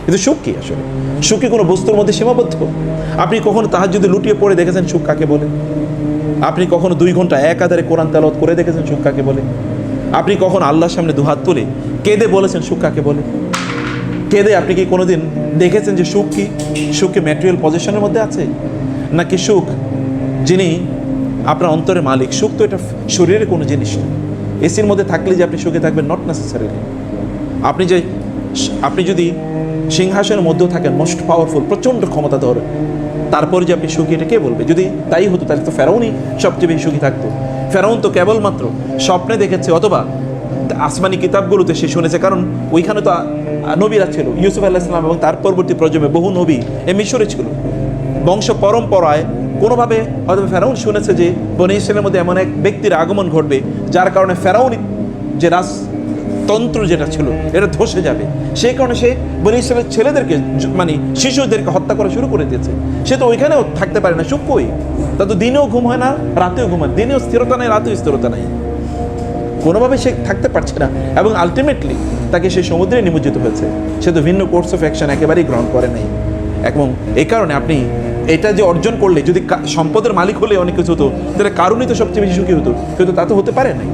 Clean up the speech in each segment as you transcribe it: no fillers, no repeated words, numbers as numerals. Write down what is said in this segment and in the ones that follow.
কিন্তু সুখ কি আসলে? সুখ কি কোনো বস্তুর মধ্যে সীমাবদ্ধ? আপনি কখনো তাহাজ্জুদে লুটিয়ে পড়ে দেখেছেন সুখ কাকে বলে? আপনি কখনো 2 ঘন্টা একাধারে কোরআন তেলাওয়াত করে দেখেছেন সুখ কাকে বলে? আপনি কখন আল্লাহর সামনে দুহাত তুলে কেঁদে বলেছেন সুখ কাকে বলে? কেঁদে আপনি কি কোনোদিন দেখেছেন যে সুখ কি? সুখ কি ম্যাটেরিয়াল পজিশনের মধ্যে আছে, নাকি সুখ যিনি আপনার অন্তরের মালিক? সুখ তো এটা শরীরের কোনো জিনিস না। এসির মধ্যে থাকলে যে আপনি সুখে থাকবেন, নট নেসেসারিলি। আপনি যদি সিংহাসনের মধ্যেও থাকেন, মোস্ট পাওয়ারফুল, প্রচণ্ড ক্ষমতাধর, তারপরে যে আপনি সুখী, এটা কে বলবে? যদি তাই হতো তাহলে তো ফেরাউনই সবচেয়ে বেশি সুখী থাকতো। ফেরাউন তো কেবলমাত্র স্বপ্নে দেখেছে অথবা আসমানি কিতাবগুলোতে সে শুনেছে, কারণ ওইখানে তো নবীরা ছিল, ইউসুফ আলাইহিস সালাম এবং তার পরবর্তী প্রজন্মে বহু নবী এ মিশরে ছিল। বংশ পরম্পরায় কোনোভাবে হয়তো ফেরাউন শুনেছে যে বনী ইসরাইলের মধ্যে এমন এক ব্যক্তির আগমন ঘটবে যার কারণে ফেরাউন যে রাজতন্ত্র যেটা ছিল এটা ধসে যাবে। সেই কারণে সে বনী ইসরাইলের ছেলেদেরকে মানে শিশুদেরকে হত্যা করা শুরু করে দিয়েছে। সে তো ওইখানেও থাকতে পারে না, সুখ কই? তা তো দিনেও ঘুম হয় না, রাতেও ঘুম হয়, দিনেও স্থিরতা নেই, রাতেও স্থিরতা নেই, কোনোভাবে সে থাকতে পারছে না। এবং আলটিমেটলি তাকে সে সমুদ্রে নিমজ্জিত হয়েছে। সে তো ভিন্ন কোর্স অফ অ্যাকশন একেবারেই গ্রহণ করে নাই। এবং এই কারণে আপনি এটা যে অর্জন করলে, যদি সম্পদের মালিক হলে অনেক কিছু হতো, তাহলে কারণই তো সবচেয়ে বেশি সুখী হতো, কিন্তু তা তো হতে পারে নাই।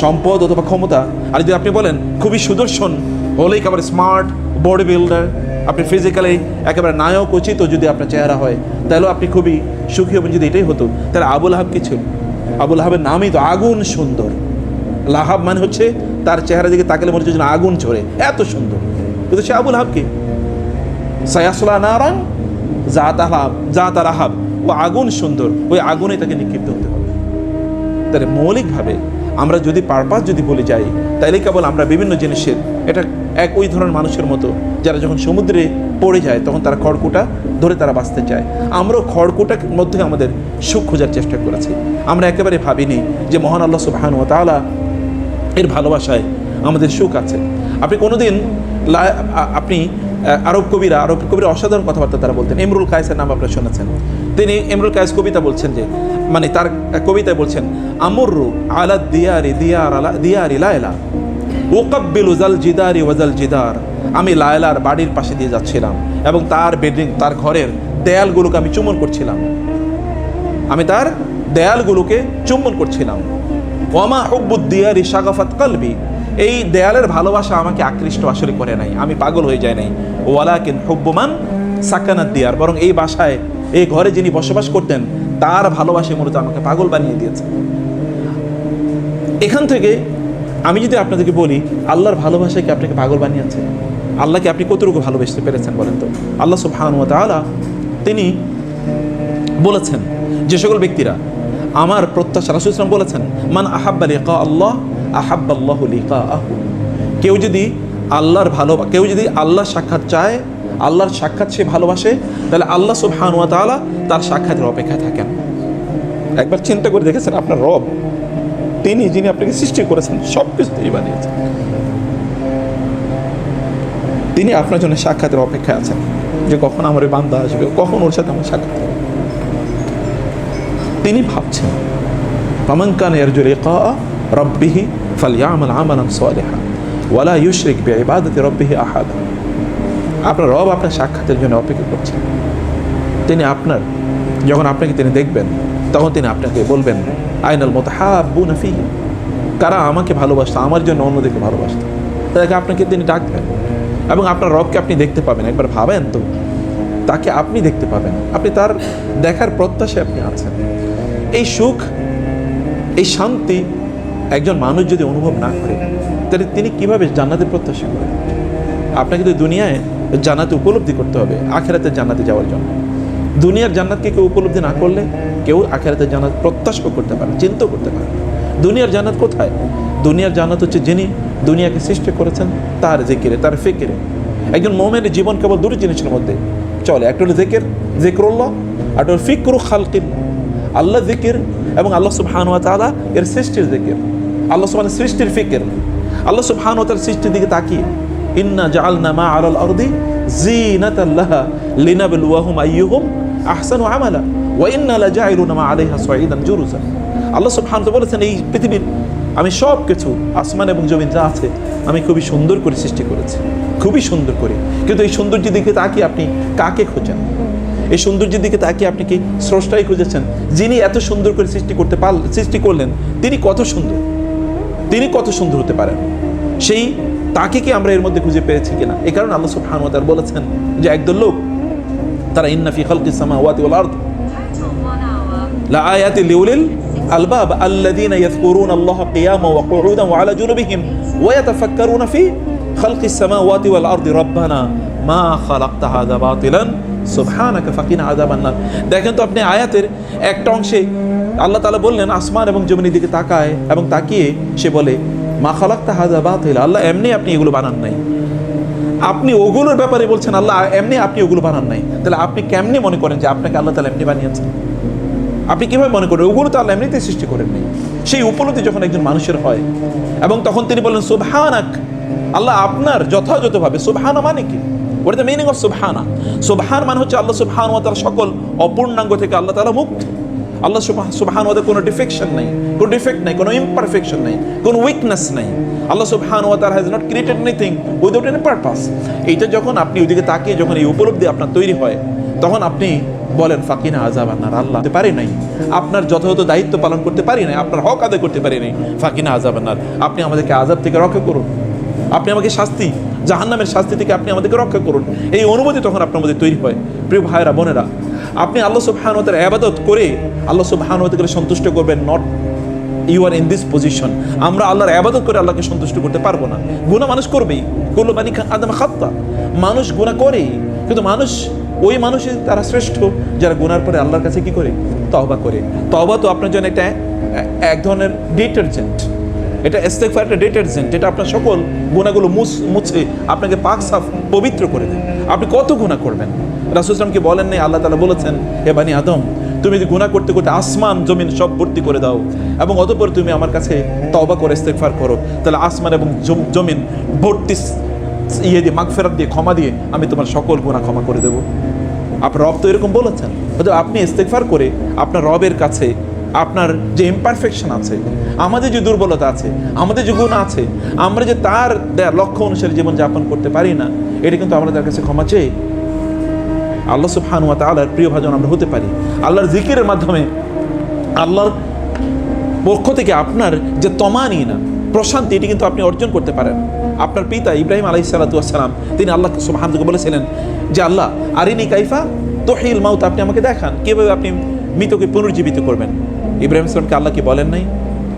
সম্পদ অথবা ক্ষমতা, আর যদি আপনি বলেন খুবই সুদর্শন হলে, একেবারে স্মার্ট বডি বিল্ডার, আপনি ফিজিক্যালি একেবারে নায়ক উচিত যদি আপনার চেহারা হয়, তাহলেও আপনি খুবই সুখী হবেন। যদি এটাই হতো, তাহলে আবু লাহাব কি ছিল? আবু লাহাবের নামই তো আগুন সুন্দর। লাহাব মানে হচ্ছে তার চেহারা দিকে তাকালে মনে হচ্ছে আগুন ঝরে, এত সুন্দর। কিন্তু সে আবু লাহাব কি? সায়াসলা নারান জাতা লাহাব, ও আগুন সুন্দর, ওই আগুনে তাকে নিক্ষিপ্ত হতে হবে। তাহলে মৌলিকভাবে আমরা যদি পারপাস যদি বলে যাই, তাইলে কেবল আমরা বিভিন্ন জিনিসের, এটা ওই ধরনের মানুষের মতো যারা যখন সমুদ্রে পড়ে যায় তখন তারা খড়কুটা ধরে তারা বাঁচতে চায়। আমরাও খড়কুটার মধ্যে আমাদের সুখ খোঁজার চেষ্টা করেছি। আমরা একেবারে ভাবিনি যে মহান আল্লাহ সুবহানাহু ওয়া তাআলা এর ভালোবাসায় আমাদের সুখ আছে। আপনি কোনোদিন আপনি আরব কবিরা অসাধারণ কথাবার্তা তারা বলতেন। ইমরুল কায়েসের নাম আপনারা শুনেছেন। তিনি ইমরুল কায়েস কবিতা বলছেন যে, মানে তার কবিতায় বলছেন, আমরু আলা দিয়ারি লায়লা ওকাব্বিলু জাল জিদারি ওয়াজাল জিদার। আমি লায়লার বাড়ির পাশে দিয়ে যাচ্ছিলাম এবং তার বিল্ডিং, তার ঘরের দেয়ালগুলোকে আমি চুম্বন করছিলাম। ওয়ামা হুব্বুদ দিয়ারি শাগাফাত কলবি। এই দেয়ালের ভালোবাসা আমাকে আকৃষ্ট আসলে করে নাই, আমি পাগল হয়ে যাই নাই। ওয়ালাকিন হুব্বুমান সাকানাত দিয়ার, বরং এই বাসায়, এই ঘরে যিনি বসবাস করতেন তার ভালোবাসা মূলত আমাকে পাগল বানিয়ে দিয়েছে। এখান থেকে আমি যদি আপনাদেরকে বলি, আল্লাহর ভালোবাসায় কি আপনাকে পাগল বানিয়েছে? আল্লাহকে আপনি কতটুকু ভালোবাসতে পেরেছেন বলেন তো? আল্লাহ সুবহানাহু ওয়া তাআলা তিনি বলেছেন যে সকল ব্যক্তিরা আমার প্রত্যাশা, রাসূল সাল্লাল্লাহু আলাইহি ওয়াসাল্লাম বলেছেন, মান আহাব্বা লিকা আল্লাহ আহাব্বাল্লাহু লিকাআহু। কেউ যদি আল্লাহর সাক্ষাৎ চায়, আল্লাহর সাক্ষাৎ সে ভালোবাসে, তাহলে আল্লাহ সুবহানাহু ওয়া তাআলা তার সাক্ষাতের অপেক্ষায় থাকেন। একবার চিন্তা করে দেখেছেন, আপনার রব, তিনি যিনি আপনাকে সৃষ্টি করেছেন, সব কিছু তিনি বানিয়েছেন, তিনি আপনার জন্য সাক্ষাতের অপেক্ষায় আছেন যে কখন আমার ওই বান্দা আসবে, কখন ওর সাথে আমার সাক্ষাৎ হবে। তিনি ভাবছেন, ফামান কানা ইয়ারজু লিকা রাব্বিহি ফালইআমাল আমালান সালিহা ওয়ালা ইউশরিক বিইবাদাতি রাব্বিহি আহাদা। আপনার রব আপনার সাক্ষাতের জন্য অপেক্ষা করছেন। তিনি যখন আপনাকে তিনি দেখবেন, তখন তিনি আপনাকে বলবেন, আইনাল মুতাহাব্বুনা ফীহি, কারা আমাকে ভালোবাসতো, আমার জন্য অন্যদেরকে ভালোবাসতো, তাদেরকে আপনাকে তিনি ডাকবেন এবং আপনার রবকে আপনি দেখতে পাবেন। একবার ভাবেন তো, তাকে আপনি দেখতে পাবেন, আপনি তার দেখার প্রত্যাশায় আপনি আছেন। এই সুখ, এই শান্তি একজন মানুষ যদি অনুভব না করে, তাহলে তিনি কিভাবে জান্নাতের প্রত্যাশা করেন? আপনাকে তো দুনিয়ায় জান্নাতে উপলব্ধি করতে হবে আখিরাতের জান্নাতে যাওয়ার জন্য। দুনিয়ার জান্নাতকে কেউ উপলব্ধি না করলে কেউ আখিরাতের জান্নাত প্রত্যাশা করতে পারে, চিন্তাও করতে পারে। দুনিয়ার জান্নাত কোথায়? দুনিয়ার জান্নাত হচ্ছে যিনি দুনিয়াকে সৃষ্টি করেছেন তার জিকিরে, তার ফিকিরে। একজন মুমিনের জীবন কেবল দুটি জিনিসের মধ্যে চলে, একটা হলো জিকরুল্লাহ, আর একটা হলো ফিকরু খালকিল্লাহ। আল্লাহ জিকির এবং আল্লাহ সুবহানাহু ওয়া তাআলা এর সৃষ্টির জিকির, আল্লাহ সুবহানাহু সৃষ্টির ফিকির। আল্লাহ সুবহানাহু ওয়া তাআলার সৃষ্টির দিকে তাকিয়ে, ইন্না জাআলনা মা আলাল আরদি জিনাতাল লাহা লিনাবলুয়াহুম আইয়ুহুম আহসানু আমালা ওয়া ইন্না লাজাইলুনা মা আলাইহা সাঈদান জুরুজা। আল্লাহ সুবহানাহু ওয়া তাআলা বলেছেন, এই পৃথিবীর আমি সব কিছু আসমান এবং জমিন যা আছে আমি খুবই সুন্দর করে সৃষ্টি করেছি, খুবই সুন্দর করে। কিন্তু এই সৌন্দর্যের দিকে তাকিয়ে আপনি কাকে খোঁজেন? এই সৌন্দর্যের দিকে তাকিয়ে আপনি কি স্রষ্টাই খুঁজেছেন? যিনি এত সুন্দর করে সৃষ্টি করলেন তিনি কত সুন্দর, তিনি কত সুন্দর হতে পারেন, সেই তাকে কি আমরা এর মধ্যে খুঁজে পেয়েছি কিনা? এই কারণে আল্লাহ সুবহানাহু ওয়া তাআলা বলেছেন যে একদল লোক তারা ইন্না ফি খালকিস সামাওয়াতি ওয়াল আরদ লা আয়াতিন লিউলিল আলবাব আল্লাযীনা ইয়াযকুরুনা আল্লাহা কিয়ামান ওয়া কুউদান ওয়া আলা জুনুবিহিম ওয়া ইয়াতাফাক্কারুনা ফি খালকিস সামাওয়াতি ওয়াল আরদি রাব্বানা মা খালাকতা হাযা বাতিলান সুবহানাকা ফাকিনা আযাবান নার। দেখেন তো আপনি আয়াতের একটা অংশে আল্লাহ তাআলা বললেন আসমান এবং জমিনের দিকে তাকায় এবং তাকিয়ে সে বলে মা খালাকতা হাযা বাতিলা, আল্লাহ এমনি আপনি এগুলো বানান নাই। আপনি ওগুলোর ব্যাপারে বলছেন আল্লাহ এমনি আপনি ওগুলো বানান নাই, তাহলে আপনি কেমনি মনে করেন যে আপনাকে আল্লাহ তাআলা এমনি বানিয়েছেন? আপনি কিভাবে মনে করেন? ওগুলো তো আল্লাহ এমনিতে সৃষ্টি করেন নাই। সেই উপলব্ধি যখন একজন মানুষের হয় এবং তখন তিনি বলেন সুবহানাক, আল্লাহ আপনার যথাযথভাবে। সুবহানা মানে কি? What is the meaning of সুবহানা? সুবহান মানে হচ্ছে আল্লাহ সুবহানাহু ওয়া তাআলা সকল অপূর্ণাঙ্গ থেকে আল্লাহ তাআলা মুক্ত। আল্লাহ সুবহানাহু ওয়া তাআলা কোনো ডিফেকশন নাই, কোনো ডিফেক্ট নাই, কোনো ইমপারফেকশন নাই, কোনো উইকনেস নাই। আল্লাহ সুবহানাহু ওয়া তাআলা has not created anything without any purpose. এইটা যখন আপনি ওইদিকে তাকিয়ে যখন এই উপলব্ধি আপনার তৈরি হয় তখন আপনি বলেন ফাকিনা আযাবান নার, আল্লাহ করতে পারি নাই, আপনার যথাযথ দায়িত্ব পালন করতে পারি নাই, আপনার হক আদায় করতে পারি নাই, ফাকিনা আযাবান নার, আপনি আমাদেরকে আযাব থেকে রক্ষা করুন, আপনি আমাকে শাস্তি জাহান্নামের শাস্তি থেকে আপনি আমাদেরকে রক্ষা করুন। এই অনুভূতি তখন আপনার মধ্যে তৈরি হয়। প্রিয় ভাইরা বোনেরা, আপনি আল্লাহ সুবহানাহু ওয়া তাআলার ইবাদত করে আল্লাহ সুবহানাহু ওয়া তাআলাকে সন্তুষ্ট করবেন। Not you are in this position. আমরা আল্লাহর ইবাদত করে আল্লাহকে সন্তুষ্ট করতে পারবো না। গুনাহ মানুষ করবেই, কুল্লু বানি আদম খাত্তা, মানুষ গুনাহ করেই। কিন্তু মানুষ ওই মানুষই তারা শ্রেষ্ঠ যারা গুনার পরে আল্লাহর কাছে কি করে? তওবা করে। তওবা তো আপনার জন্য এটা এক ধরনের ডিটারজেন্ট, এটা ইস্তেগফার একটা ডিটারজেন্ট, এটা আপনার সকল গুনাহগুলো মুছে আপনাকে পাক সাফ পবিত্র করে দেয়। আপনি কত গুনাহ করবেন? রাসূল সাল্লাল্লাহু আলাইহি ওয়াসাল্লাম কি বলেন নাই? আল্লাহ তাআলা বলেছেন হে বানি আদম, তুমি যদি গুনাহ করতে করতে আসমান জমিন সব ভর্তি করে দাও এবং অতঃপর তুমি আমার কাছে তওবা করে ইস্তেগফার করো, তাহলে আসমান এবং জমিন ভর্তি দিয়ে মাগফিরাত দিয়ে ক্ষমা দিয়ে আমি তোমার সকল গুনাহ ক্ষমা করে দেবো। আপনার রব তো এরকম বলেছেন। হয়তো আপনি ইস্তেগফার করে আপনার রবের কাছে আপনার যে ইমপারফেকশন আছে, আমাদের যে দুর্বলতা আছে, আমাদের যে গুণ আছে, আমরা যে তার দেয়া লক্ষ্য অনুসারে জীবন যাপন করতে পারি না, এটা কিন্তু আমরা তার কাছে ক্ষমা চেয়ে আল্লাহ সুবহানাহু ওয়া তাআলার প্রিয় ভাজন আমরা হতে পারি। আল্লাহর জিকিরের মাধ্যমে আল্লাহর পক্ষ থেকে আপনার যে তমানিনা প্রশান্তি, এটি কিন্তু আপনি অর্জন করতে পারেন। আপনার পিতা ইব্রাহিম আলাইহিস সালাতু ওয়াস সালাম তিনি আল্লাহ সুবহানাহু ওয়া তাআলাকে বলেছিলেন যে আল্লাহ আরিনি কাইফা তুহিল মাউত, আপনি আমাকে দেখান কিভাবে আপনি মৃতকে পুনর্জীবিত করবেন। ইব্রাহিম ইসলামকে আল্লাহ কি বলেন নাই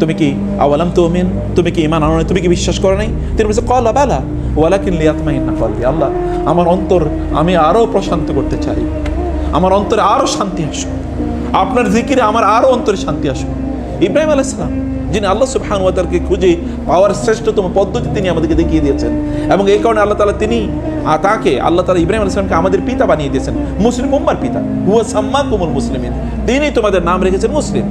তুমি কি আওয়ালাম তুমিন, তুমি কি ঈমান আনো নাই, তুমি কি বিশ্বাস করো নাই? তিনি বলেছে ক্বালা বালা ওয়ালাকিন লিয়াতমাইন্না কলবি, আল্লাহ আমার অন্তর আমি আরো প্রশান্ত করতে চাই, আমার অন্তরে আরো শান্তি আসুক, আপনার জিকিরে আমার আরো অন্তরে শান্তি আসুক। ইব্রাহিম আলাইহিস সালাম যিনি আল্লাহ সুবহানাহু ওয়া তাআলাকে খুঁজে পাওয়ার শ্রেষ্ঠতম পদ্ধতি তিনি আমাদেরকে দেখিয়ে দিয়েছেন এবং এই কারণে আল্লাহ তাআলা তিনি তাকে আল্লাহ তাআলা ইব্রাহিম আলাইহিস সালামকে আমাদের পিতা বানিয়ে দিয়েছেন, মুসলিম উম্মার পিতা। হুয়া সাম্মাকুমুল মুসলিমিন, তিনি তোমাদের নাম রেখেছেন মুসলিম।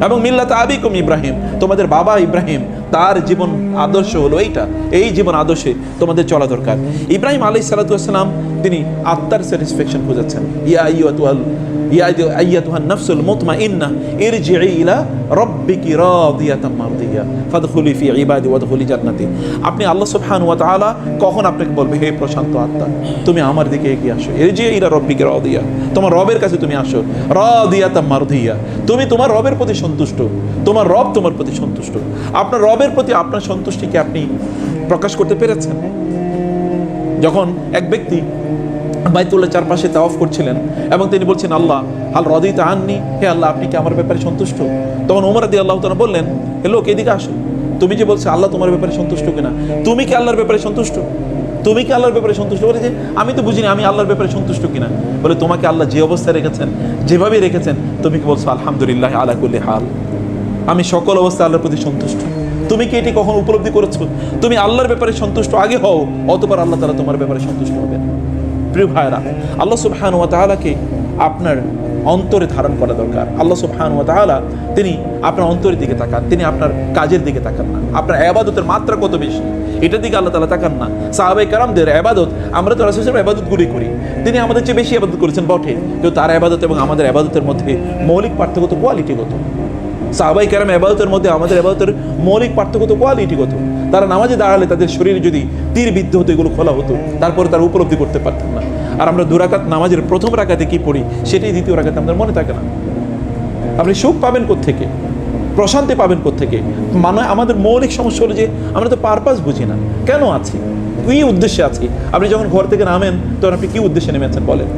এবং মিল্লাত আবিকুম ইব্রাহিম, তোমাদের বাবা ইব্রাহিম তার জীবন আদর্শ হলো এইটা, এই জীবন আদর্শে তোমাদের চলা দরকার। ইব্রাহিম আলাইহিস সালাতু ওয়াস সালাম তিনি আত্মার স্যাটিসফ্যাকশন খুঁজেছেন। ইয়া আইয়াতুহান নাফসুল মুতমাইন্নাহ ইরজিই ইলা রাব্বিকি রাদিয়াতাম মারদিয়া ফাদখুলি ফি ইবাদি ওয়াদখুলি জান্নাতি। আপনি আল্লাহ সুবহানাহু ওয়া তাআলা কখন আপনাকে বলবে হে প্রশান্ত আত্মা তুমি আমার দিকে এগিয়ে আসো, ইরজিই ইলা রাব্বিকি রাদিয়া, তোমার রবের কাছে তুমি আসো, রাদিয়াতাম মারদিয়া, তুমি তোমার রবের প্রতি সন্তুষ্ট, তোমার রব তোমার প্রতি সন্তুষ্ট। আপনার রবের প্রতি আপনার সন্তুষ্টিকে আপনি প্রকাশ করতে পেরেছেন? যখন এক ব্যক্তি বাইতুল্লাহ চারপাশে তাওয়াফ করছিলেন এবং তিনি বলছেন আল্লাহ হাল রাদিতা আননি, হে আল্লাহ আপনি কি আমার ব্যাপারে সন্তুষ্ট? তখন ওমর রাদিয়াল্লাহু তাআলা বললেন হে লোক এদিকে আসো, তুমি যে বলছো আল্লাহ তোমার ব্যাপারে সন্তুষ্ট কিনা, তুমি কি আল্লাহর ব্যাপারে সন্তুষ্ট? তুমি কি আল্লাহর ব্যাপারে সন্তুষ্ট? বলে যে আমি তো বুঝিনি আমি আল্লাহর ব্যাপারে সন্তুষ্ট কিনা। বলে তোমাকে আল্লাহ যে অবস্থায় রেখেছেন যেভাবে রেখেছেন তুমি কি বলছো আলহামদুলিল্লাহ আলা কুল্লি হাল, আমি সকল অবস্থায় আল্লাহর প্রতি সন্তুষ্ট। তুমি কি এটি কখন উপলব্ধি করেছো? তুমি আল্লাহর ব্যাপারে সন্তুষ্ট আগে হও, অতঃপর আল্লাহ তাআলা তোমার ব্যাপারে সন্তুষ্ট হবেন। প্রিয় ভাইরা, আল্লাহ সুবহানাহু ওয়া তাআলাকে আপনার অন্তরে ধারণ করা দরকার। আল্লাহ সুবহানাহু ওয়া তাআলা তিনি আপনার অন্তরের দিকে তাকান, তিনি আপনার কাজের দিকে তাকান না। আপনার ইবাদতের মাত্রা কত বেশি এটার দিকে আল্লাহ তাআলা তাকান না। সাহাবায়ে কেরামদের ইবাদত, আমরা তো রাসূলের ইবাদতগুলি করি, তিনি আমাদের চেয়ে বেশি ইবাদত করেছেন বটে, কিন্তু তার ইবাদত এবং আমাদের ইবাদতের মধ্যে মৌলিক পার্থক্য তো কোয়ালিটিগত। সাহাবায়ে কেরাম ইবাদতের মধ্যে আমাদের ইবাদতের মৌলিক পার্থক্য তো কোয়ালিটিগত। তারা নামাজে দাঁড়ালে তাদের শরীরে যদি তীর বিদ্ধ হতো, এগুলো খোলা হতো, তারপরে তারা উপলব্ধি করতে পারতেন না। আর আমরা 2 রাকাত নামাজের প্রথম রাকাতে কি পড়ি, সেটাই দ্বিতীয় রাকাতে আমাদের মনে থাকে না। আপনি সুখ পাবেন কোত্থেকে, প্রশান্তি পাবেন কোত্থেকে? মানে আমাদের মৌলিক সমস্যা হলো যে আমরা তো পারপাস বুঝি না, কেন আছি, কি উদ্দেশ্যে আছি। আপনি যখন ঘর থেকে নামেন তখন আপনি কি উদ্দেশ্যে নেমেছেন বলেন?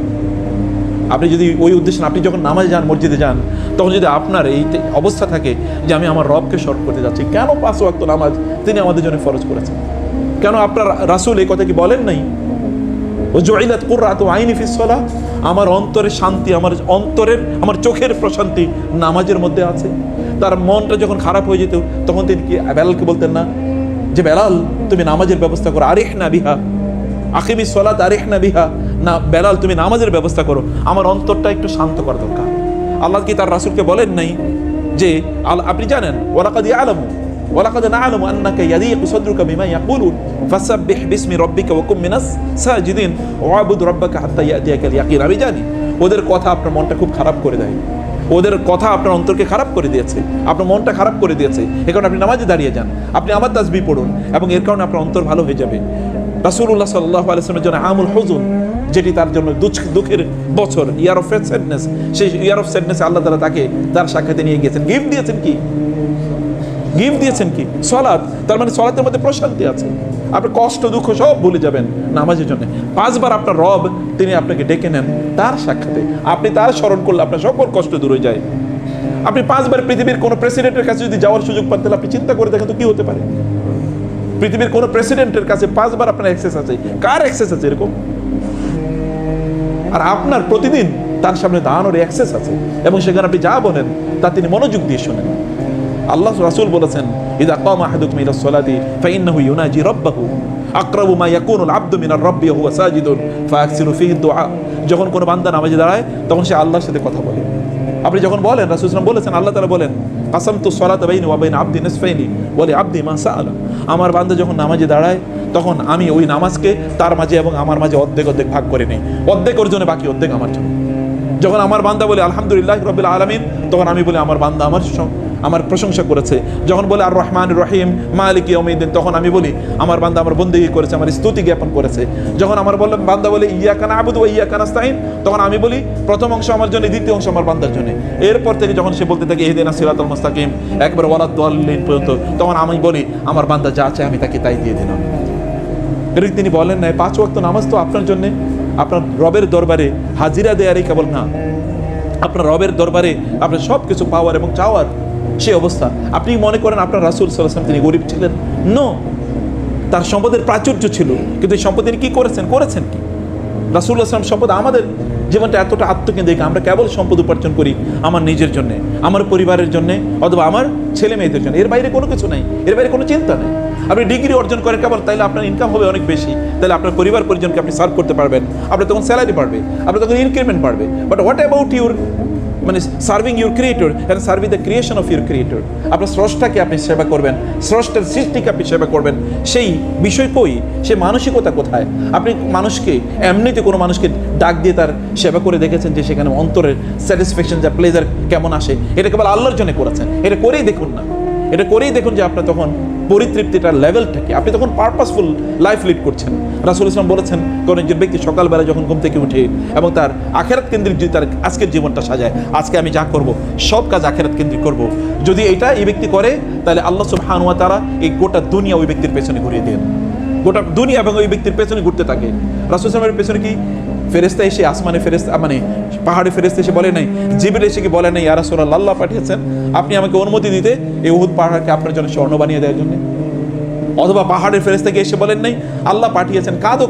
আপনি যদি ওই উদ্দেশ্যে, আপনি যখন নামাজে যান, মসজিদে যান, তখন যদি আপনার এই অবস্থা থাকে যে আমি আমার রবকে স্মরণ করতে যাচ্ছি, কেন 5 ওয়াক্ত নামাজ তিনি আমাদের জন্য ফরজ করেছেন? কেন আপনার রাসূল এই কথা কি বলেন নাই? ও জুইলাত কুররাতু আইনি ফিস সালাহ, আমার অন্তরের শান্তি, আমার চোখের প্রশান্তি নামাজের মধ্যে আছে। তার মনটা যখন খারাপ হয়ে যেত তখন তিনি কি বেলালকে বলতেন না যে বেলাল তুমি নামাজের ব্যবস্থা করো, আরিহনা বিহা আকিমিস সালাত আরিহনা বিহা, না বেলাল তুমি নামাজের ব্যবস্থা করো, আমার অন্তরটা একটু শান্ত করা দরকার। আল্লাহ কি তার রাসূলকে বলেন নাই যে আপনি জানেন ওয়ালাকাদ ইয়ালামু ওয়ালাকাদ না'লামু আন্নাকা ইয়াদিকু সাদরুকা বিমা ইয়াকুলুন ফাসাব্বিহ বিসমি রাব্বিকা ওয়া কুম মিনাস সাজিদিন ওয়াবুদ রাব্বাকা হাত্তা ইয়াতিয়াকাল ইয়াকিন। আমি জানি ওদের কথা আপনার মনটা খুব খারাপ করে দেয়, ওদের কথা আপনার অন্তরকে খারাপ করে দিয়েছে, আপনার মনটা খারাপ করে দিয়েছে। এই কারণে আপনি নামাজে দাঁড়িয়ে যান, আপনি আমার তাসবিহ পড়ুন, এবং এর কারণে আপনার অন্তর ভালো হয়ে যাবে। রাসূলুল্লাহ সাল্লাল্লাহু আলাইহি ওয়াসাল্লামের জন্য আমুল হুজুন, যেটি তার জন্য দুঃখের বছর, ইয়ার অফ স্যাডনেস, সেই ইয়ার অফ স্যাডনেসে আল্লাহ তাআলা তাকে তার সাক্ষাতে নিয়ে গিয়েছেন। গিফট দিয়েছেন কি? গিফট দিয়েছেন কি? সালাত। তার মানে সালাতের মধ্যে প্রশান্তি আছে, আপনি কষ্ট দুঃখ সব ভুলে যাবেন নামাজের জন্য। 5 বার আপনার রব তিনি আপনাকে ডেকে নেন তার সাক্ষাতে, আপনি তার স্মরণ করলে আপনার সকল কষ্ট দূর হয়ে যায়। আপনি 5 বার পৃথিবীর কোনো প্রেসিডেন্টের কাছে যদি যাওয়ার সুযোগ পান, তাহলে আপনি চিন্তা করে দেখেন তো কি হতে পারে। পৃথিবীর কোনো প্রেসিডেন্টের কাছে 5 বার আপনার অ্যাক্সেস আছে, কার অ্যাক্সেস আছে এরকম? আর আপনার প্রতিদিন তার সামনে দাঁড়ানোর অ্যাক্সেস আছে, এবং সেখানে আপনি যা বলেন তা তিনি মনোযোগ দিয়ে শোনেন। আল্লাহ রাসূল বলেছেন ইযা কামা আহাদুকুম ইলা সলাতি ফাইন্নাহু ইউনাজি রাব্বাহু আকরাবু মা ইয়াকুনুল আবদু মিনার রাব্বি ওয়া হুয়া সাজিদুন ফাআকসিরু ফিহি দুআ। যখন কোনো বান্দা নামাজে দাঁড়ায় তখন সে আল্লাহর সাথে কথা বলে। আপনি যখন বলেন, রাসূল সাল্লাল্লাহু আলাইহি ওয়াসাল্লাম বলেছেন, আল্লাহ তাআলা বলেন কাসামতু সলাতা বাইনি ওয়া বাইনা আবদি নিসফাইনি ওয়া লি আবদি মা সাআলা। আমার বান্দা যখন নামাজে দাঁড়ায় তখন আমি ওই নামাজকে তার মাঝে এবং আমার মাঝে অর্ধেক অর্ধেক ভাগ করে নেই, অর্ধেক ওর জন্য, বাকি অর্ধেক আমার জন্য। যখন আমার বান্দা বলে আলহামদুলিল্লাহ রাব্বিল আলামিন, তখন আমি বলি আমার বান্দা আমার প্রশংসা করেছে। যখন বলে আর রহমানির রহিম মালিক ইয়াউমিদ্দিন, তখন আমি বলি আমার বান্দা আমার বন্দেগী করেছে, আমার স্তুতি জ্ঞাপন করেছে। যখন আমার বান্দা বলে ইয়াকা না'বুদু ওয়া ইয়াকা নাস্তাইন, তখন আমি বলি প্রথম অংশ আমার জন্য, দ্বিতীয় অংশ আমার বান্দার জন্য। এরপর থেকে যখন সে বলতে থাকে ইহদিনাস সিরাতাল মুস্তাকিম একবার ওয়ালাদ দাল্লিন পর্যন্ত, তখন আমি বলি আমার বান্দা যা চায় আমি তাকে তাই দিয়ে দিলাম। এর তিনি বলেন না 5 ওয়াক্ত নামাজ তো আপনার জন্য, আপনার রবের দরবারে হাজিরা দেয়ারই কেবল না, আপনার রবের দরবারে আপনার সব কিছু পাওয়ার এবং চাওয়ার সে অবস্থা। আপনি মনে করেন আপনার রাসূল সাল্লাল্লাহু আলাইহি ওয়াসাল্লাম তিনি গরিব ছিলেন? নো, তার সম্পদের প্রাচুর্য ছিল, কিন্তু এই সম্পদ তিনি কি করেছেন কি? রাসূলুল্লাহ সাল্লাল্লাহু আলাইহি ওয়াসাল্লাম সম্পদ, আমাদের জীবনটা এতটা আত্মকেন্দ্রিক, আমরা কেবল সম্পদ উপার্জন করি আমার নিজের জন্য, আমার পরিবারের জন্য, অথবা আমার ছেলে মেয়েদের জন্য। এর বাইরে কোনো কিছু নাই, এর বাইরে কোনো চিন্তা নেই। আপনি ডিগ্রি অর্জন করেন কেবল, তাইলে আপনার ইনকাম হবে অনেক বেশি, তাহলে আপনার পরিবার পরিজনকে আপনি সার্ভ করতে পারবেন, আপনার তখন স্যালারি বাড়বে, আপনার তখন ইনক্রিমেন্ট বাড়বে। বাট হোয়াট অ্যাবাউট ইউর মানে serving your creator and serving the creation of your creator? আপনার স্রষ্টাকে আপনি সেবা করবেন, স্রষ্টার সৃষ্টিকে আপনি সেবা করবেন, সেই বিষয় কই? সে মানসিকতা কোথায়? আপনি মানুষকে এমনিতে কোনো মানুষকে ডাক দিয়ে তার সেবা করে দেখেছেন যে সেখানে অন্তরের স্যাটিসফ্যাকশন, যা প্লেজার কেমন আসে? এটা কেবল আল্লাহর জন্য করেছেন, এটা করেই দেখুন না, এটা করেই দেখুন যে আপনার তখন পরিতৃপ্তিটার লেভেলটাকে, আপনি তখন পারপাসফুল লাইফ লিড করছেন। রাসূল ইসলাম বলেছেন, কোন একজন ব্যক্তি সকালবেলা যখন ঘুম থেকে উঠে এবং তার আখিরাত কেন্দ্রিক যদি তার আজকের জীবনটা সাজায়, আজকে আমি যা করব সব কাজ আখিরাত কেন্দ্রিক করব, যদি এটা এই ব্যক্তি করে, তাহলে আল্লাহ সুবহানাহু ওয়া তাআলা এই গোটা দুনিয়া ওই ব্যক্তির পেছনে ঘুরিয়ে দেন, গোটা দুনিয়া এবং ওই ব্যক্তির পেছনে ঘুরতে থাকে। রাসূল ইসলামের পেছনে কি ফেরেশতা এসে, আসমানে ফেরেশতা মানে পাহাড়ে ফেরেশতা এসে বলে নাই, জিবরিল এসে কি বলে নাই ইয়া রাসূলুল্লাহ আল্লাহ পাঠিয়েছেন আপনি আমাকে অনুমতি দিতে এই উহুদ পাহাড়কে আপনার জন্য স্বর্ণ বানিয়ে দেওয়ার জন্য? অথবা পাহাড়ের ফেরেশতাকে এসে বলেন নাই আল্লাহ পাঠিয়েছেন কাঁদো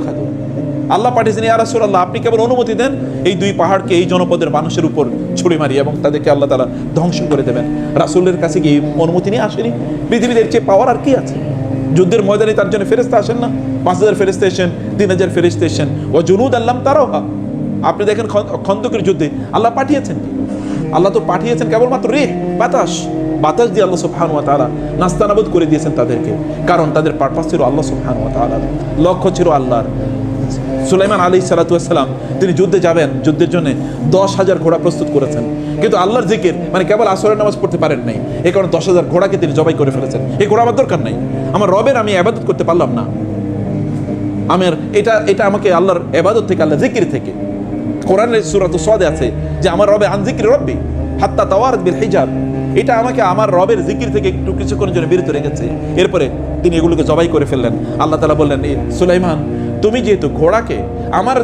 আল্লাহ পাঠিয়েছেন ইয়া রাসূলুল্লাহ আপনি কেবল অনুমতি দেন এই 2 পাহাড়কে এই জনপদের মানুষের উপর ছুঁড়ে মারি এবং তাদেরকে আল্লাহ তাআলা ধ্বংস করে দেবেন? রাসূলের কাছে কি অনুমতি নিয়ে আসেনি? পৃথিবীতে এর চেয়ে পাওয়ার আর কি আছে? যুদ্ধের ময়দানে তার জন্য ফেরেশতা আসেন না? 5000 ফেরেশতা এসেছেন, 3000 ফেরেশতা এসেছেন, ও জুনুদ আল্লাম তারাহা। আপনি দেখেন খন্দকের যুদ্ধে আল্লাহ পাঠিয়েছেন কি? আল্লাহ তো পাঠিয়েছেন কেবলমাত্র রিহ, বাতাস দিয়ে আল্লাহ সুবহানাহু ওয়া তাআলা নাস্তানাবুদ করে দিয়েছেন তাদেরকে, কারণ তাদের পারপাস ছিল আল্লাহ সুবহানাহু ওয়া তাআলা, লক্ষ্য ছিল আল্লাহর। সুলাইমান আলাইহিস সালাতু ওয়াস সালাম তিনি যুদ্ধে যাবেন, যুদ্ধের জন্য 10,000 ঘোড়া প্রস্তুত করেছেন, কিন্তু আল্লাহর জিকির মানে কেবল আসরের নামাজ পড়তে পারেন নাই, এই কারণে 10,000 ঘোড়াকে তিনি জবাই করে ফেলেছেন। এই ঘোড়া আমার দরকার নাই, আমার রবের আমি ইবাদত করতে পারলাম না, আমার এটা আমাকে আল্লাহর ইবাদত থেকে, আল্লাহর জিকির থেকে, কোরআনের সূরাতুস সাদে আছে যে আমার রবে আন যিকরি রব্বি হাত্তা তাওয়ারাত বিল হিজাব, এটা আমাকে আমার রবের জিকির থেকে একটু কিছুক্ষণের জন্য বিরত রেখেছে। এরপরে তিনি এগুলোকে জবাই করে ফেললেন। আল্লাহ তাআলা বললেন, সুলাইমান তুমি যেহেতু ঘোড়াকে আমার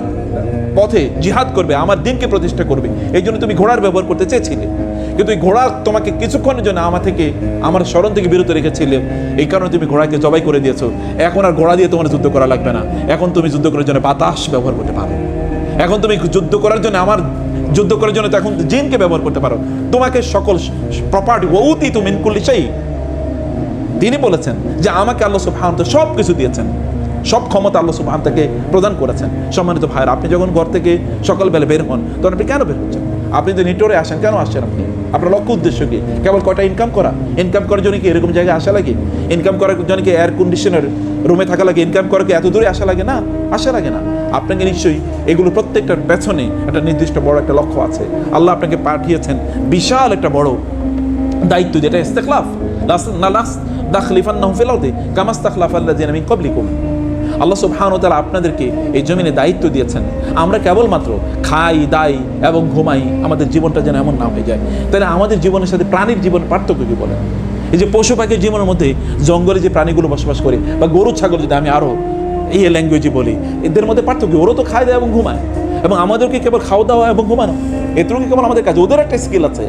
পথে জিহাদ করবে, আমার দিনকে প্রতিষ্ঠা করবে, এই জন্য তুমি ঘোড়ার ব্যবহার করতে চেয়েছিলে, কিন্তু এই ঘোড়া তোমাকে কিছুক্ষণের জন্য আমার স্মরণ থেকে বিরত রেখেছিলে, এই কারণে তুমি ঘোড়াকে জবাই করে দিয়েছো। এখন আর ঘোড়া দিয়ে তোমার যুদ্ধ করা লাগবে না, এখন তুমি যুদ্ধ করার জন্য বাতাস ব্যবহার করতে পারো, এখন তুমি যুদ্ধ করার জন্য যুদ্ধ করার জন্য এখন জিনকে ব্যবহার করতে পারো, তোমাকে সকল প্রপার্টি ওউতিতু মিন কুল্লি শাই। তিনি বলেছেন যে আমাকে আল্লাহ সুবহানাহু ওয়া তাআলা সব কিছু দিয়েছেন, সব ক্ষমতা আল্লাহ সুবহানাহু ওয়া তাআলা প্রদান করেছেন। সম্মানিত ভাইরা, আপনি যখন ঘর থেকে সকালবেলা বের হন, তখন আপনি কেন বের হচ্ছেন? আপনি তো নিটোরে আসেন, কেন আসছেন আপনি? আপনার লক্ষ্য উদ্দেশ্য কি? কেবল কয়টা ইনকাম করা? ইনকাম করার জন্য কি এরকম জায়গায় আসা লাগে? ইনকাম করার জন্য কি এয়ার কন্ডিশনার রুমে থাকা লাগে? ইনকাম করা কি এত দূরে আসা লাগে? না, আসা লাগে না। আপনাকে নিশ্চয়ই এগুলো প্রত্যেকটার পেছনে একটা নির্দিষ্ট বড় একটা লক্ষ্য আছে। আল্লাহ আপনাকে পাঠিয়েছেন বিশাল একটা বড় দায়িত্ব, যেটা ইস্তিখলাফ, লাস্তাখলিফান্নাহুম ফিল আরদি কামা ইস্তাখলাফাল্লাযিনা মিন ক্বাবলিকুম। আল্লাহ সুবহানাহু ওয়া তাআলা আপনাদেরকে এই জমিনে দায়িত্ব দিয়েছেন। আমরা কেবলমাত্র খাই, দাই এবং ঘুমাই, আমাদের জীবনটা যেন এমন না হয়ে যায়। তাহলে আমাদের জীবনের সাথে প্রাণীর জীবন পার্থক্য কি বলেন? এই যে পশু পাখির জীবনের মধ্যে জঙ্গলে যে প্রাণীগুলো বসবাস করে, বা গরু ছাগল যদি আমি আরও এই ল্যাঙ্গুয়েজে বলি, এদের মধ্যে পার্থক্য, ওরা তো খায়, দেয় এবং ঘুমায়, এবং আমাদেরকে কেবল খাওয়া দাওয়া এবং ঘুমানো, এটুকু কেবল আমাদের কাজ। ওদের একটা স্কিল আছে,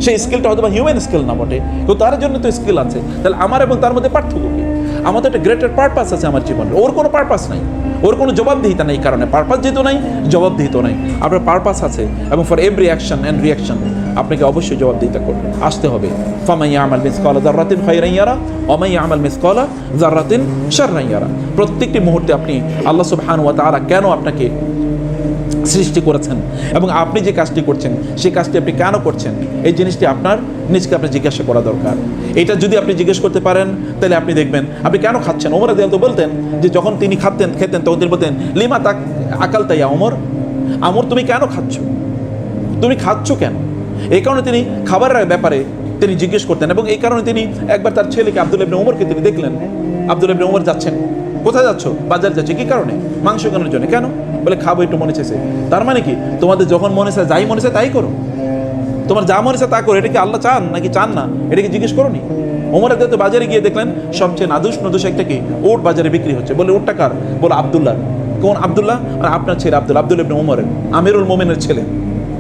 সেই স্কিলটা হয়তো বা হিউম্যান স্কিল না বটে, কিন্তু তার জন্য তো স্কিল আছে। তাহলে আমার এবং তার মধ্যে পার্থক্য কি? আমাদের একটা গ্রেটার পারপাস আছে আমার জীবনে, ওর কোনো পারপাস নাই, ওর কোনো জবাবদিহিতা নেই। কারণে পারপাস যেহেতু নাই, জবাবদিহিতা নাই। আপনার পারপাস আছে, এবং for every action and reaction আপনাকে অবশ্যই জবাবদিহিতা করতে আসতে হবে। ফামান ইয়ামাল মিসকালা যাররাতিন খায়রান ইয়ারা ওয়া মান ইয়ামাল মিসকালা যাররাতিন শাররান ইয়ারা। প্রত্যেকটি মুহূর্তে আপনি আল্লাহ সুবহানাহু ওয়া তাআলা কেন আপনাকে সৃষ্টি করেছেন, এবং আপনি যে কাজটি করছেন সেই কাজটি আপনি কেন করছেন, এই জিনিসটি আপনার নিজকে আপনি জিজ্ঞাসা করা দরকার। এটা যদি আপনি জিজ্ঞেস করতে পারেন, তাহলে আপনি দেখবেন আপনি কেন খাচ্ছেন। ওমর রাদিয়াল্লাহু বলতেন যে যখন তিনি খেতেন তখন তিনি বলতেন, লিমা তাক আকালতা ইয়া ওমর, আমর তুমি কেন খাচ্ছ, তুমি খাচ্ছ কেন? এই কারণে তিনি খাবারের ব্যাপারে তিনি জিজ্ঞেস করতেন, এবং এই কারণে তিনি একবার তার ছেলেকে আব্দুল্লাহ ইবনে ওমরকে তিনি দেখলেন, আব্দুল্লাহ ইবনে ওমর যাচ্ছেন, কোথায় যাচ্ছ? বাজার যাচ্ছে। কি কারণে? মাংস কেনার জন্য। কেন? বলে খাবো, একটু মনে চেয়েছে। তার মানে কি, তোমাদের যখন মনে চায়, যাই মনে চায় তাই করো, তোমার যা মনে চায় তা করো। এটা কি আল্লাহ চান নাকি চান না, এটাকে জিজ্ঞেস করো নি? ওমর রাদিয়াল্লাহু বাজারে গিয়ে দেখলেন সবচেয়ে নদুস একটা কি উট বাজারে বিক্রি হচ্ছে। বলে উটটা কার? বলে আব্দুল্লাহ। কোন আব্দুল্লাহ? আপনার ছেলে আব্দুল্লাহ ইবনে ওমর, আমিরুল মুমিনের ছেলে।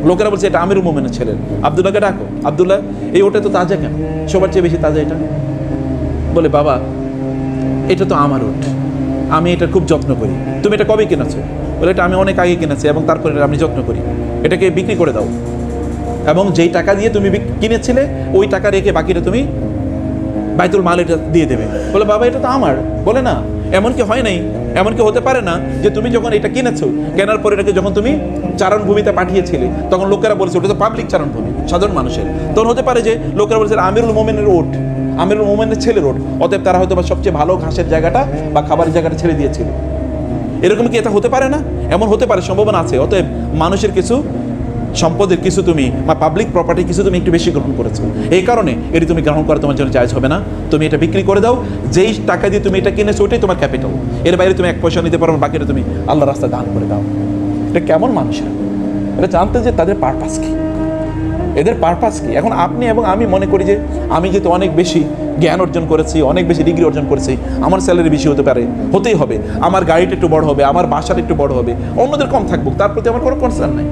লোকেরা বলছে এটা আমিরুল মুমিনের ছেলে, আব্দুল্লাহকে ডাকো। আব্দুল্লাহ, এই ওটা তো তাজা কেন? সবার চেয়ে বেশি তাজা এটা। বলে বাবা, এটা তো আমার উট, আমি এটা খুব যত্ন করি। তুমি এটা কবে কিনেছো? বলে এটা আমি অনেক আগে কিনেছি, এবং তারপরে আমি যত্ন করি, এটাকে বিক্রি করে দাও, এবং যেই টাকা দিয়ে তুমি কিনেছিলে ওই টাকা রেখে বাকিটা তুমি বাইতুল মাল এটা দিয়ে দেবে। বলে বাবা, এটা তো আমার। বলে না, এমনকি হয় নাই, এমনকি হতে পারে না যে তুমি যখন এটা কিনেছো, কেনার পরে এটাকে যখন তুমি চারণভূমিতে পাঠিয়েছিলে, তখন লোকেরা বলেছে ওটা তো পাবলিক চারণভূমি, সাধারণ মানুষের। তখন হতে পারে যে লোকেরা বলেছে আমিরুল মোমেনের ওট, আমিরুল মোমেনের ছেলের ওট, অতএব তারা হয়তো বা সবচেয়ে ভালো ঘাসের জায়গাটা বা খাবারের জায়গাটা ছেড়ে দিয়েছিল। এরকম কি এটা হতে পারে না? এমন হতে পারে, সম্ভাবনা আছে। অতএব মানুষের কিছু সম্পদের কিছু তুমি বা পাবলিক প্রপার্টি কিছু তুমি একটু বেশি গ্রহণ করেছো, এই কারণে এটি তুমি গ্রহণ করা তোমার জন্য জায়েজ হবে না। তুমি এটা বিক্রি করে দাও, যেই টাকা দিয়ে তুমি এটা কিনেছো ওইটাই তোমার ক্যাপিটাল, এর বাইরে তুমি 1 পয়সা নিতে পারো, বাকিটা তুমি আল্লাহ রাস্তায় দান করে দাও। এটা কেমন মানুষের? এটা জানতে যে তাদের পারপাস কি, এদের পারপাস কি। এখন আপনি এবং আমি মনে করি যে আমি যেহেতু অনেক বেশি জ্ঞান অর্জন করেছি, অনেক বেশি ডিগ্রি অর্জন করেছি, আমার স্যালারি বেশি হতে পারে, হতেই হবে, আমার গাড়িটা একটু বড় হবে, আমার বাসাটা একটু বড় হবে, অন্যদের কম থাকবো, তার প্রতি আমার কোনো কনসার্ন নেই,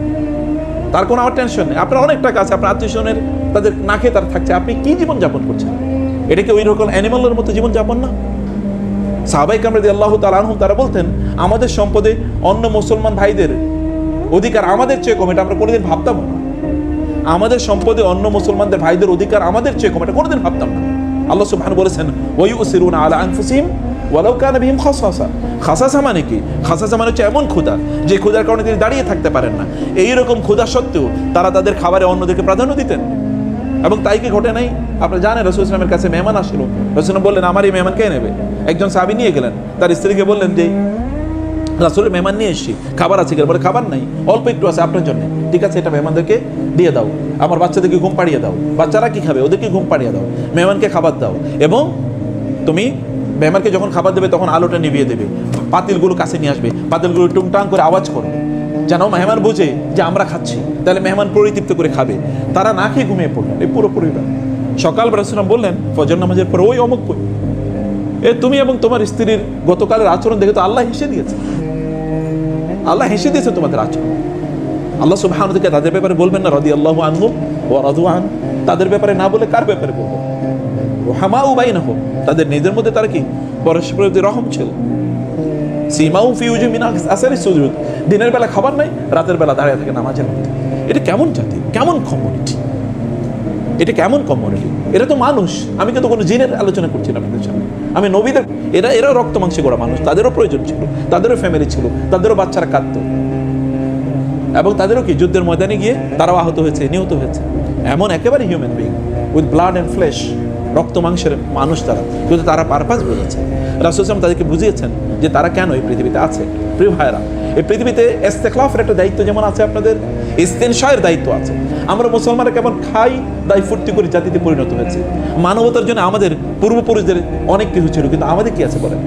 তার কোনো আমার টেনশন নেই। আপনার অনেক টাকা আছে, আপনার আত্মীয়স্বজনের তাদের না খেয়ে তারা থাকছে, আপনি কি জীবন যাপন করছেন? এটা কি ওই রকম অ্যানিমালের মতো জীবন যাপন না? সাহাবায়ে কেরাম রাদিয়াল্লাহু তাআলা আনহুম তারা বলতেন, আমাদের সম্পদে অন্য মুসলমান ভাইদের অধিকার আমাদের চেয়ে কম, এটা আমরা কোনোদিন ভাবতাম না। আমাদের সম্পদে অন্য মুসলমানদের ভাইদের অধিকার আমাদের চেয়ে কম, এটা কোনোদিন ভাবতাম না। আল্লাহ সুবহানাহু বলেছেন, ওয়ায়ুসিরুনা আলা আনফুসিহিম ওয়ালাউ কানা বিহিম খাসাসা। খাসাসা মানে কি? খাসাসা মানে হচ্ছে এমন ক্ষুধা যে ক্ষুধার কারণে তিনি দাঁড়িয়ে থাকতে পারেন না। এইরকম ক্ষুধা সত্ত্বেও তারা তাদের খাবারে অন্যদেরকে প্রাধান্য দিতেন। এবং তাই কি ঘটে নাই? আপনারা জানেন, রাসূল সাল্লাল্লাহু আলাইহি ওয়াসাল্লামের কাছে মেহমান আসলো, রাসূল বললেন আমার এই মেহমান কে নেবে? একজন সাহাবী নিয়ে গেলেন, তার স্ত্রীকে বললেন যে রাসূলের মেহমান নিয়ে এসেছি, খাবার আছে কিনা? বলে খাবার নাই, অল্প একটু আছে আপনার জন্য। ঠিক আছে, এটা মেহমানদেরকে দিয়ে দাও, আমার বাচ্চাদেরকে ঘুম পাড়িয়ে দাও। বাচ্চারা কি খাবে? ওদেরকে ঘুম পাড়িয়ে দাও, মেহমানকে খাবার দাও। এবং তুমি মেহমানকে যখন খাবার দেবে তখন আলোটা নিভিয়ে দেবে, পাতিলগুলো কাছে নিয়ে আসবে, পাতিলগুলো টুংটাং করে আওয়াজ করবে, যেন মেহমান বুঝে যে আমরা খাচ্ছি, তাহলে মেহমান পরিতৃপ্ত করে খাবে। তারা না খেয়ে ঘুমিয়ে পড়লেন, এই পুরো পরিবার। সকালবেলা রাসূল বললেন ফজর নামাজের পর, ওই অমুক কই, এ তুমি এবং তোমার স্ত্রীর গতকালের আচরণ দেখে তো আল্লাহ হেসে দিয়েছে, আল্লাহ হেসে দিয়েছে তোমাদের আচরণ। আল্লাহ সুবহানাহু ওয়া তাআলা তাদের ব্যাপারে বলবেন না রাদিয়াল্লাহু আনহুম ওয়া রাদু আন? তাদের ব্যাপারে না বলে কার ব্যাপারে বলবেন? রুহামাউ বাইনাহুম, তাদের নিজের মধ্যে তারা কি পরস্পরের প্রতি রহম ছিল। সীমাউ ফি উজুহিহিম মিন আসারিস সুজুদ, দিনের বেলা খাবার নাই, রাতের বেলা দাঁড়িয়ে থাকে নামাজের মধ্যে। এটা কেমন জাতি, কেমন কমিউনিটি, এটা কেমন কমিউনিটি? এটা তো মানুষ। আমি কিন্তু কোনো জিনের আলোচনা করছি না আপনাদের সামনে, আমি নবীদের। এরাও রক্ত মাংসে গড়া মানুষ, তাদেরও প্রয়োজন ছিল, তাদেরও ফ্যামিলি ছিল, তাদেরও বাচ্চারা কাঁদতো, এবং তাদেরও কি যুদ্ধের ময়দানে গিয়ে তারাও আহত হয়েছে, নিহত হয়েছে। এমন একেবারে human being with blood and flash, রক্ত মাংসের মানুষ তারা, কিন্তু তারা পারপাস বুঝেছে। রাসূল সাল্লাল্লাহু তাদেরকে বুঝিয়েছেন যে তারা কেন এই পৃথিবীতে আছে। প্রিয় ভাইরা, এই পৃথিবীতে ইস্তেখলাফের একটা দায়িত্ব যেমন আছে, আপনাদের ইস্তেনশায়ের দায়িত্ব আছে। আমরা মুসলমানরা কেমন খাই দায় ফুর্তি করে জাতিতে পরিণত হয়েছে। মানবতার জন্য আমাদের পূর্বপুরুষদের অনেক কিছু ছিল, কিন্তু আমাদের কি আছে বলেন?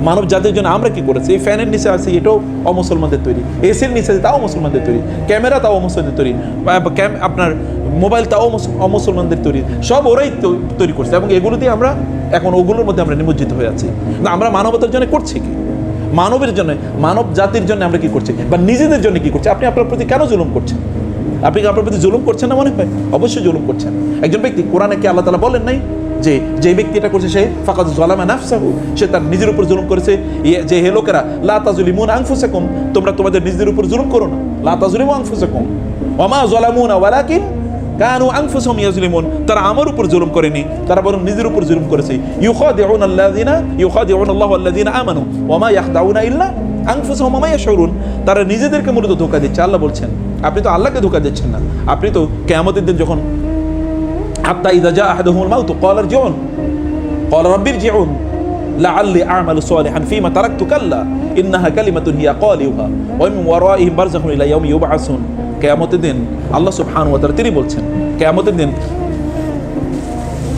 মানব জাতির জন্য আমরা কি করেছি? এই ফ্যানের নিচে আছে, এটাও অমুসলমানদের তৈরি। এসির নিচে আছে, তাও মুসলমানদের তৈরি। ক্যামেরা, তাও মুসলমানদের তৈরি। আপনার মোবাইল, তাও অমুসলমানদের তৈরি। সব ওরাই তৈরি করছে, এবং এগুলো দিয়ে আমরা এখন ওগুলোর মধ্যে আমরা নিমজ্জিত হয়ে আছি। আমরা মানবতার জন্য করছি কি? মানবের জন্য, মানব জাতির জন্য আমরা কি করছি, বা নিজেদের জন্য কি করছি? আপনি আপনার প্রতি কেন জুলুম করছেন? আপনি কি আপনার প্রতি জুলুম করছেন না? মনে হয় অবশ্যই জুলুম করছেন। একজন ব্যক্তি, কোরআনে কি আল্লাহ তাআলা বলেন নাই যে ব্যক্তি এটা করছে সে ফাকাদ যালামা নাফসাহু, সে তার নিজের উপর জুলুম করেছে। যে হে লোকেরা, লা তাযলিমুনা আনফুসাকুম, তোমরা তোমাদের নিজেদের উপর জুলুম করো না। লা তাযলিমু আনফুসাকুম ওয়া মা যালামুনা ওয়ালাকিন কানু আনফুসাহুম ইয়াজলিমুন, তারা আমার উপর জুলুম করেনি, তারা বরং নিজের উপর জুলুম করেছে। ইউখাদিউনা আল্লাহু আল্লাযিনা আমানু ওয়া মা ইয়াখদাউনা ইল্লা আনফুসাহুম ওয়া মা ইয়াশউরুন, তারা নিজেদেরকে মূলত ধোঁকা দিচ্ছে। আল্লাহ বলছেন আপনি তো আল্লাহকে ধোঁকা দিচ্ছেন না, আপনি তো কিয়ামতের দিন যখন হাত্তা ইযা জা আহাদুহুমুল মাউত ক্বালা ইরজিউন ক্বালা রাব্বি ইরজিউন লাআল্লি আ'মালু সালিহান ফীমা তারাকতু কাল্লা ইন্নাহা কালিমাতুন হিয়া ক্বালিউহা ওয়া মিন ওয়ারাইহিম বারযাখুন ইলা ইয়াউমি ইউবআসুন। কিয়ামতের দিন আল্লাহ সুবহানাহু ওয়া তাআলা তিনি বলছেন, কিয়ামতের দিন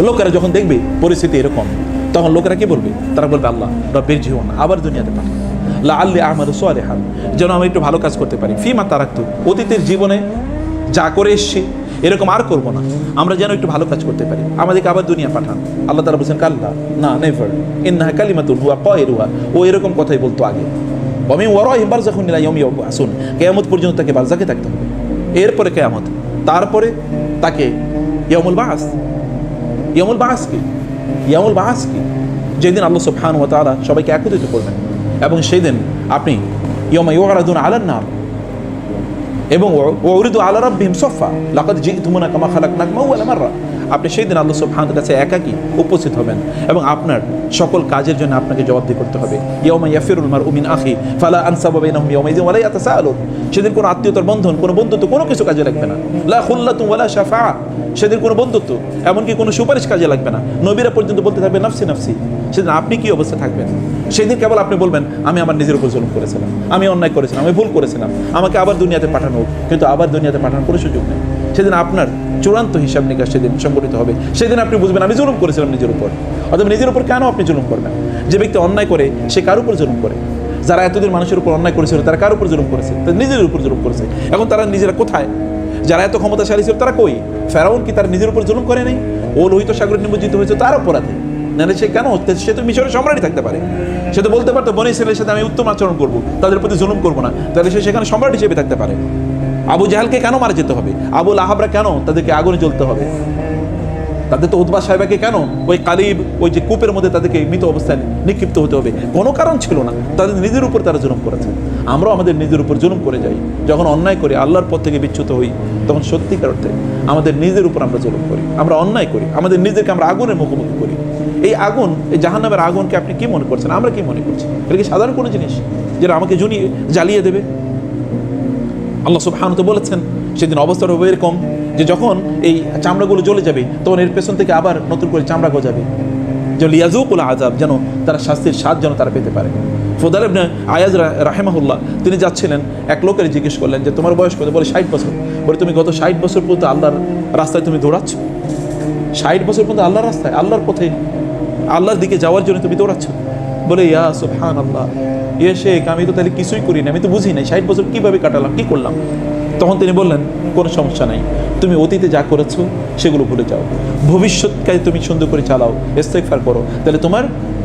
লোকেরা যখন দেখবে পরিস্থিতি এরকম, তখন লোকেরা কি বলবে? তারা বলবে আল্লাহ রাব্বির জীবন আবার দুনিয়াতে পাঠান, লাআল্লি আ'মালু সালিহান, যেন আমি একটু ভালো কাজ করতে পারি। ফীমা তারাকতু, অতীতের জীবনে যা করে এসেছি এরকম আর করবো না, আমরা যেন একটু ভালো কাজ করতে পারি, আমাদেরকে আবার দুনিয়া পাঠান। আল্লাহ তাআলা বলছেন কাল্লা, না, নেভার, ইন্নাহা কালিমাতুন হুয়া কায়িলুহা, ও এরকম কথাই বলতো আগে। ওয়া মিন ওয়ারাইহিম বারযাখুন ইলা ইয়াউমি ইউবআসুন, কিয়ামত পর্যন্ত তাকে বারযাখে থাকতে হবে। এরপরে কিয়ামত, তারপরে তাকে ইয়াউমুল বাস। ইয়াউমুল বাস কি? ইয়াউমুল বাস কি? যেদিন আল্লাহ সুবহানাহু ওয়া তাআলা সবাইকে একত্রিত করবেন, এবং সেই দিন আপনি ইয়াউমা ইউরাদুনা আলান নার এবং ওয়াউরিদু আলা রাব্বিহিম সাফা লাকাদ জি'তুমুনা কামা খালাকনাকুম আউওয়ালা মাররা, আপনি সেই দিন আল্লাহ সুবহানাহু ওয়া তাআলার কাছে একাকী উপস্থিত হবেন, এবং আপনার সকল কাজের জন্য আপনাকে জবাবদিহি করতে হবে। ইয়াউমা ইয়াফিরুল মারউ মিন আখি ফালা আনসাবা বাইনাহুম ইয়াউমাইযিন ওয়া লা ইয়াতাসাআলুন, সেদিন কোনো আত্মীয়তার বন্ধন, কোনো বন্ধুত্ব, কোনো কিছু কাজে লাগবে না। লা খুল্লাতুন ওয়ালা শাফাআ, সেদিন কোনো বন্ধুত্ব, এমনকি কোনো সুপারিশ কাজে লাগবে না। নবীরা পর্যন্ত বলতে থাকবে নাফসি নাফসি। সেদিন আপনি কি অবস্থা থাকবেন? সেদিন কেবল আপনি বলবেন আমি আমার নিজের উপর জুলুম করেছিলাম, আমি অন্যায় করেছিলাম, আমি ভুল করেছিলাম, আমাকে আবার দুনিয়াতে পাঠানো হোক। কিন্তু আবার দুনিয়াতে পাঠানোর কোনো সুযোগ নেই। সেদিন আপনার চূড়ান্ত হিসাব নিকাশ সেদিন সংগঠিত হবে। সেদিন আপনি বুঝবেন আমি জুলুম করেছিলাম নিজের উপর। অথবা নিজের উপর কেন আপনি জুলুম করবেন? যে ব্যক্তি অন্যায় করে সে কার উপর জুলুম করে? যারা এতদিন মানুষের উপর অন্যায় করেছিল তারা কার উপর জুলুম করেছে? তারা নিজের উপর জুলুম করেছে। এখন তারা নিজেরা কোথায়? যারা এত ক্ষমতাশালী ছিল তারা কই? ফেরাউন কি তার নিজের উপর জুলুম করে নাই? ও লোহিত সাগরে নিমজ্জিত হয়েছে তার অপরাধে। না সে কেন? সে তো মিশরের সম্রাটই থাকতে পারে। সে তো বলতে পারতো বনী ইসরাইলের সাথে আমি উত্তম আচরণ করবো, তাদের প্রতি জুলুম করবো না, তাহলে সে সেখানে সম্রাট হিসেবে থাকতে পারে। আবু জাহালকে কেন মারা যেতে হবে? আবু লাহাবরা কেন তাদেরকে আগুনে জ্বলতে হবে? তাদের তো উতবা সাহেবাকে কেন ওই কালিব, ওই যে কূপের মধ্যে তাদেরকে মৃত অবস্থায় নিক্ষিপ্ত হতে হবে? কোনো কারণ ছিল না। তাদের নিজের উপর তারা জুলুম করেছে। আমরাও আমাদের নিজের উপর জুলুম করে যাই। যখন অন্যায় করি, আল্লাহর পথ থেকে বিচ্যুত হই, তখন সত্যিকার অর্থে আমাদের নিজের উপর আমরা জুলুম করি, আমরা অন্যায় করি, আমাদের নিজেকে আমরা আগুনের মুখোমুখি করি। এই আগুন, এই জাহান্নামের আগুনকে আপনি কি মনে করছেন? আমরা কি মনে করছি? এটা কি সাধারণ কোনো জিনিস যেটা আমাকে জ্বালিয়ে দেবে? আল্লাহ সুবহানাহু ওয়া তাআলা বলেছেন সেদিন অবস্থা হবে এরকম যে যখন এই চামড়াগুলো জ্বলে যাবে তখন এর পেছন থেকে আবার নতুন করে চামড়া গজাবে। যে লিয়াজুকুল আযাব, যেন তারা শাস্তির স্বাদ যেন তারা পেতে পারে। ফুদাল ইবনে আয়াজ রাহিমাহুল্লাহ তিনি যাচ্ছিলেন, এক লোকের জিজ্ঞেস করলেন যে তোমার বয়স কত? বলে 60 বছর। বলে তুমি গত 60 বছর পর্যন্ত আল্লাহর রাস্তায় তুমি দৌড়াচ্ছ? 60 বছর পর্যন্ত আল্লাহর রাস্তায়, আল্লাহর পথে, আল্লাহর দিকে যাওয়ার জন্য তুমি দৌড়াচ্ছ? বলে ইয়া সুবহানাল্লাহ, শেখ আমি তো তাহলে কিছুই করি না, আমি তো বুঝি নাই 60 বছর কীভাবে কাটালাম, কী করলাম। তখন তিনি বললেন কোনো সমস্যা নাই, তুমি অতীতে যা করেছো সেগুলো ভুলে যাও, ভবিষ্যৎকালে তুমি সুন্দর করে চালাও, ইস্তেগফার করো, তাহলে তোমার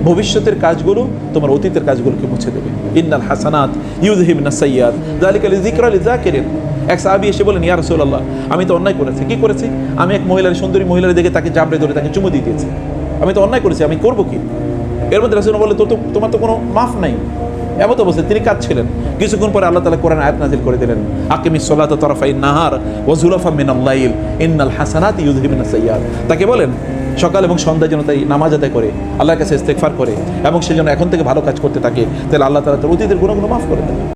ভবিষ্যতের কাজগুলো তোমার অতীতের কাজগুলোকে মুছে দেবে। ইন্নাল হাসানাত ইউযহিবনাস সাইয়্যাত যালিকা লিযিকরা লিযাকিরিন। এক সাহাবী এসে বলেন ইয়া রাসূলুল্লাহ, আমি তো অন্যায় করেছি। কি করেছি? আমি এক মহিলার, সুন্দরী মহিলার দেখে তাকে জাবড়ে ধরে তাকে চুমু দিয়ে দিয়েছি, আমি তো অন্যায় করেছি, আমি করবো কি? এর মধ্যে রাসূল বলে তোমার তো কোনো মাফ নাই। এমত অবস্থা তিনি কাঁদছিলেন। কিছুক্ষণ পরে আল্লাহ তাআলা কোরআন আয়াত নাযিল করে দিলেন, আকিমিস সালাতা তারফাইন নাহার ওয়া যুলাফা মিনাল লাইল ইন্নাল হাসানাতি ইউযহিবনাস সাইয়্যাত। তাকে বলেন সকাল এবং সন্ধ্যায় যেন তাই নামাজ আদায় করে, আল্লাহর কাছে ইস্তেগফার করে এবং সে যেন এখন থেকে ভালো কাজ করতে থাকে, তাহলে আল্লাহ তাআলা তার অতীতের গুনাহগুলো মাফ করে দেন।